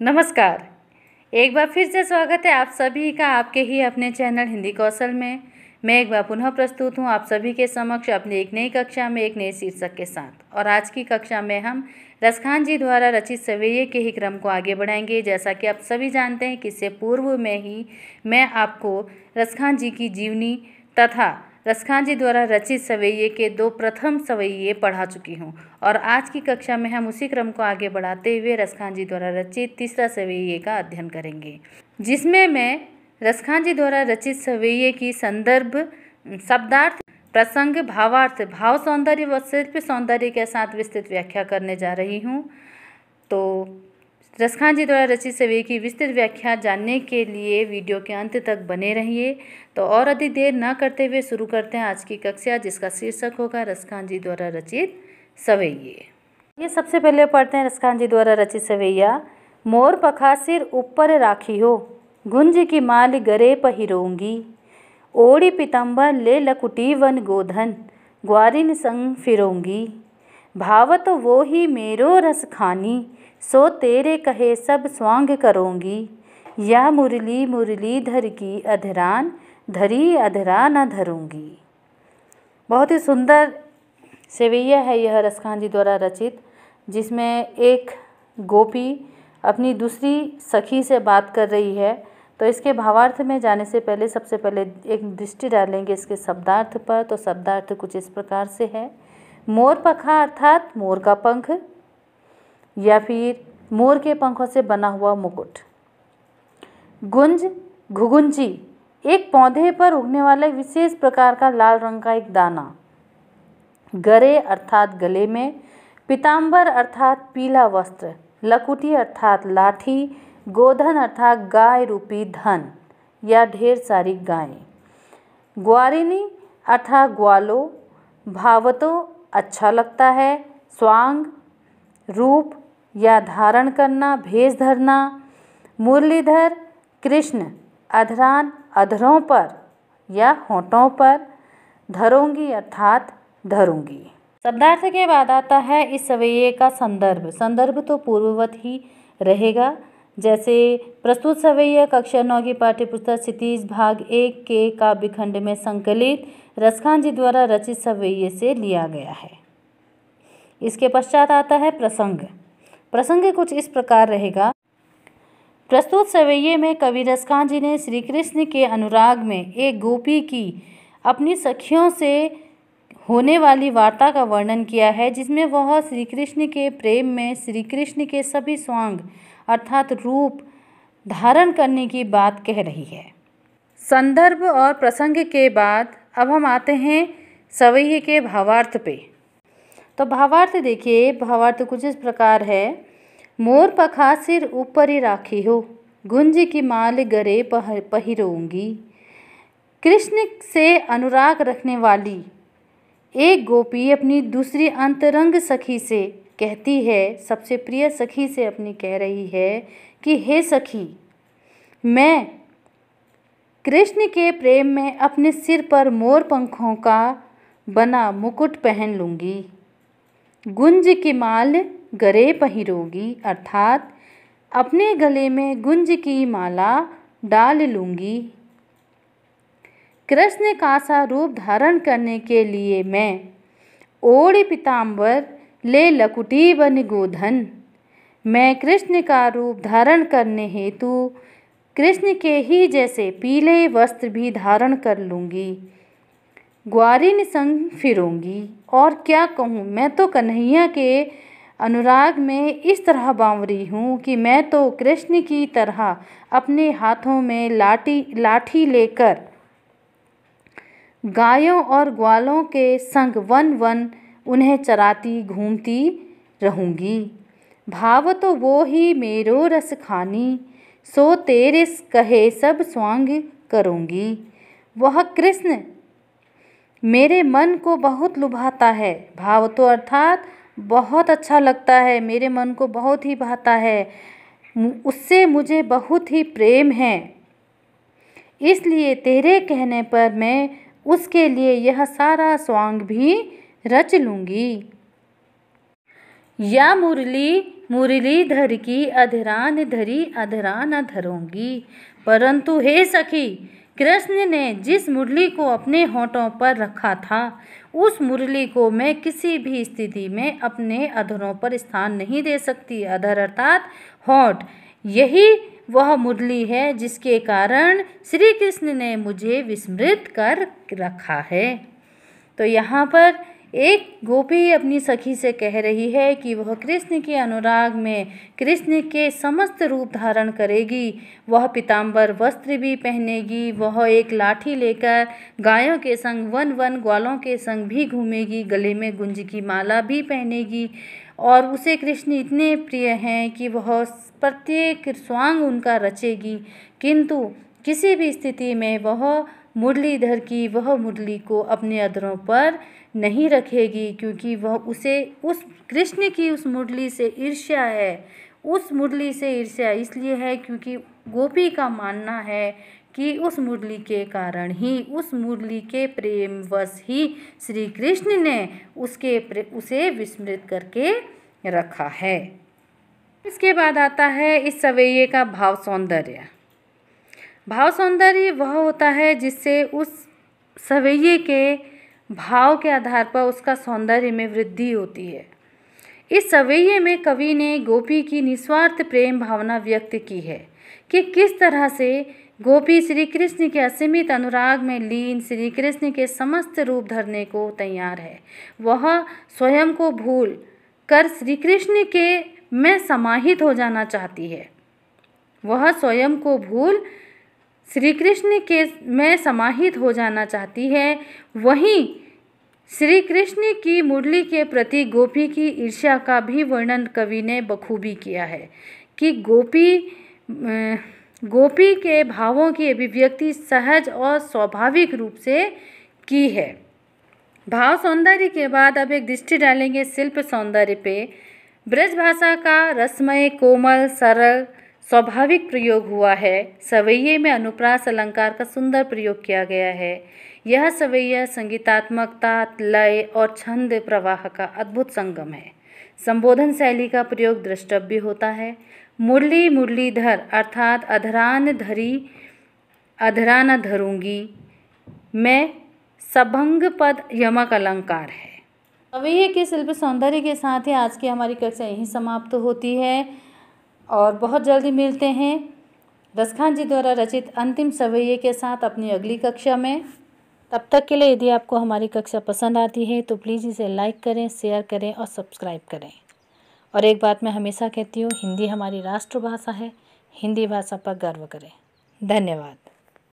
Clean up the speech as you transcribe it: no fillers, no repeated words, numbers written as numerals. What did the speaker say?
नमस्कार। एक बार फिर से स्वागत है आप सभी का आपके ही अपने चैनल हिंदी कौशल में। मैं एक बार पुनः प्रस्तुत हूँ आप सभी के समक्ष अपनी एक नई कक्षा में एक नए शीर्षक के साथ। और आज की कक्षा में हम रसखान जी द्वारा रचित सवैये के ही क्रम को आगे बढ़ाएंगे। जैसा कि आप सभी जानते हैं कि इससे पूर्व में ही मैं आपको रसखान जी की जीवनी तथा रसखान जी द्वारा रचित सवैये के 2 प्रथम सवैये पढ़ा चुकी हूँ। और आज की कक्षा में हम उसी क्रम को आगे बढ़ाते हुए रसखान जी द्वारा रचित तीसरा सवैये का अध्ययन करेंगे, जिसमें मैं रसखान जी द्वारा रचित सवैये की संदर्भ, शब्दार्थ, प्रसंग, भावार्थ, भाव सौंदर्य व शिल्प सौंदर्य के साथ विस्तृत व्याख्या करने जा रही हूँ। तो रसखान जी द्वारा रचित सवैये की विस्तृत व्याख्या जानने के लिए वीडियो के अंत तक बने रहिए। तो और अधिक देर न करते हुए शुरू करते हैं आज की कक्षा, जिसका शीर्षक होगा रसखान जी द्वारा रचित सवैये। ये सबसे पहले पढ़ते हैं रसखान जी द्वारा रचित सवैया। मोर पखा सिर ऊपर राखी हो, गुंज की माल गरे पहिरोंगी। ओढ़ी पीताम्बर ले लकुटी वन गोधन, ग्वारिन संग फिरोंगी। भावत वो ही मेरो रस खानी, सो तेरे कहे सब स्वांग करोंगी। या मुरली मुरली धर की अधरान, धरी अधरा न धरूंगी। बहुत ही सुंदर सवैया है यह रसखान जी द्वारा रचित, जिसमें एक गोपी अपनी दूसरी सखी से बात कर रही है। तो इसके भावार्थ में जाने से पहले सबसे पहले एक दृष्टि डालेंगे इसके शब्दार्थ पर। तो शब्दार्थ कुछ इस प्रकार से है। मोर पखा अर्थात मोर का पंख या फिर मोर के पंखों से बना हुआ मुकुट। गुंज घुगुंची एक पौधे पर उगने वाला विशेष प्रकार का लाल रंग का एक दाना। गरे अर्थात गले में। पीताम्बर अर्थात पीला वस्त्र। लकुटी अर्थात लाठी। गोधन अर्थात गाय रूपी धन या ढेर सारी गायें। ग्वारिनी अर्थात ग्वालो। भावतो अच्छा लगता है। स्वांग रूप या धारण करना, भेष धरना। मुरलीधर कृष्ण। अधरान अधरों पर या होठों पर। धरोंगी अर्थात धरूंगी। शब्दार्थ के बाद आता है इस सवैये का संदर्भ। संदर्भ तो पूर्ववत ही रहेगा। जैसे प्रस्तुत सवैया कक्षा 9 की पाठ्यपुस्तक क्षितिज भाग 1 के काव्यखंड में संकलित रसखान जी द्वारा रचित सवैये से लिया गया है। इसके पश्चात आता है प्रसंग। प्रसंग कुछ इस प्रकार रहेगा। प्रस्तुत सवैये में कवि रसखान जी ने श्री कृष्ण के अनुराग में एक गोपी की अपनी सखियों से होने वाली वार्ता का वर्णन किया है, जिसमें वह श्री कृष्ण के प्रेम में श्री कृष्ण के सभी स्वांग अर्थात रूप धारण करने की बात कह रही है। संदर्भ और प्रसंग के बाद अब हम आते हैं सवैये के भावार्थ पे। तो भावार्थ देखिए, भावार्थ कुछ इस प्रकार है। मोर पखा सिर ऊपर ही राखी हो, गुंज की माल गरे पहिरोंगी। कृष्ण से अनुराग रखने वाली एक गोपी अपनी दूसरी अंतरंग सखी से कहती है, सबसे प्रिय सखी से अपनी कह रही है कि हे सखी, मैं कृष्ण के प्रेम में अपने सिर पर मोर पंखों का बना मुकुट पहन लूँगी। गुंज की माल गरे पहिरोगी अर्थात अपने गले में गुंज की माला डाल लूँगी। कृष्ण का सा रूप धारण करने के लिए मैं ओढ़ी पीताम्बर ले लकुटी बन गोधन। मैं कृष्ण का रूप धारण करने हेतु कृष्ण के ही जैसे पीले वस्त्र भी धारण कर लूँगी। ग्वारिन संग फिरोंगी। और क्या कहूँ, मैं तो कन्हैया के अनुराग में इस तरह बावरी हूँ कि मैं तो कृष्ण की तरह अपने हाथों में लाठी लेकर गायों और ग्वालों के संग वन वन उन्हें चराती घूमती रहूँगी। भाव तो वो ही मेरो रस खानी, सो तेरे कहे सब स्वांग करूँगी। वह कृष्ण मेरे मन को बहुत लुभाता है। भाव तो अर्थात बहुत अच्छा लगता है, मेरे मन को बहुत ही भाता है, उससे मुझे बहुत ही प्रेम है। इसलिए तेरे कहने पर मैं उसके लिए यह सारा स्वांग भी रच लूँगी। या मुरली मुरलीधर की अधरान धरी अधरान धरूंगी। परंतु हे सखी, कृष्ण ने जिस मुरली को अपने होठों पर रखा था, उस मुरली को मैं किसी भी स्थिति में अपने अधरों पर स्थान नहीं दे सकती। अधर अर्थात होठ, यही वह मुरली है जिसके कारण श्री कृष्ण ने मुझे विस्मृत कर रखा है। तो यहाँ पर एक गोपी अपनी सखी से कह रही है कि वह कृष्ण के अनुराग में कृष्ण के समस्त रूप धारण करेगी। वह पीताम्बर वस्त्र भी पहनेगी, वह एक लाठी लेकर गायों के संग वन वन ग्वालों के संग भी घूमेगी, गले में गुंज की माला भी पहनेगी और उसे कृष्ण इतने प्रिय हैं कि वह प्रत्येक स्वांग उनका रचेगी। किंतु किसी भी स्थिति में वह मुरलीधर की वह मुरली को अपने अधरों पर नहीं रखेगी, क्योंकि वह उसे उस कृष्ण की उस मुरली से ईर्ष्या है। उस मुरली से ईर्ष्या इसलिए है क्योंकि गोपी का मानना है कि उस मुरली के कारण ही, उस मुरली के प्रेमवश ही श्री कृष्ण ने उसे विस्मृत करके रखा है। इसके बाद आता है इस सवैये का भाव सौंदर्य। भाव सौंदर्य वह होता है जिससे उस सवैये के भाव के आधार पर उसका सौंदर्य में वृद्धि होती है। इस सवैये में कवि ने गोपी की निस्वार्थ प्रेम भावना व्यक्त की है कि किस तरह से गोपी श्री कृष्ण के असीमित अनुराग में लीन श्री कृष्ण के समस्त रूप धरने को तैयार है। वह स्वयं को भूल कर श्री कृष्ण के में समाहित हो जाना चाहती है। वह स्वयं को भूल श्री कृष्ण के में समाहित हो जाना चाहती है। वहीं श्री कृष्ण की मुरली के प्रति गोपी की ईर्ष्या का भी वर्णन कवि ने बखूबी किया है कि गोपी के भावों की अभिव्यक्ति सहज और स्वाभाविक रूप से की है। भाव सौंदर्य के बाद अब एक दृष्टि डालेंगे शिल्प सौंदर्य पे। ब्रज भाषा का रसमय, कोमल, सरल, स्वाभाविक प्रयोग हुआ है। सवैये में अनुप्रास अलंकार का सुंदर प्रयोग किया गया है। यह सवैया संगीतात्मकता, लय और छंद प्रवाह का अद्भुत संगम है। संबोधन शैली का प्रयोग द्रष्टव्य होता है। मुरली मुरलीधर अर्थात अधरान धरी अधरान धरूंगी में सभंग पद यमक अलंकार है। सवैये के शिल्प सौंदर्य के साथ ही आज की हमारी कक्षा यहीं समाप्त होती है और बहुत जल्दी मिलते हैं रसखान जी द्वारा रचित अंतिम सवैये के साथ अपनी अगली कक्षा में। तब तक के लिए यदि आपको हमारी कक्षा पसंद आती है तो प्लीज़ इसे लाइक करें, शेयर करें और सब्सक्राइब करें। और एक बात मैं हमेशा कहती हूँ, हिंदी हमारी राष्ट्रभाषा है। हिंदी भाषा पर गर्व करें। धन्यवाद।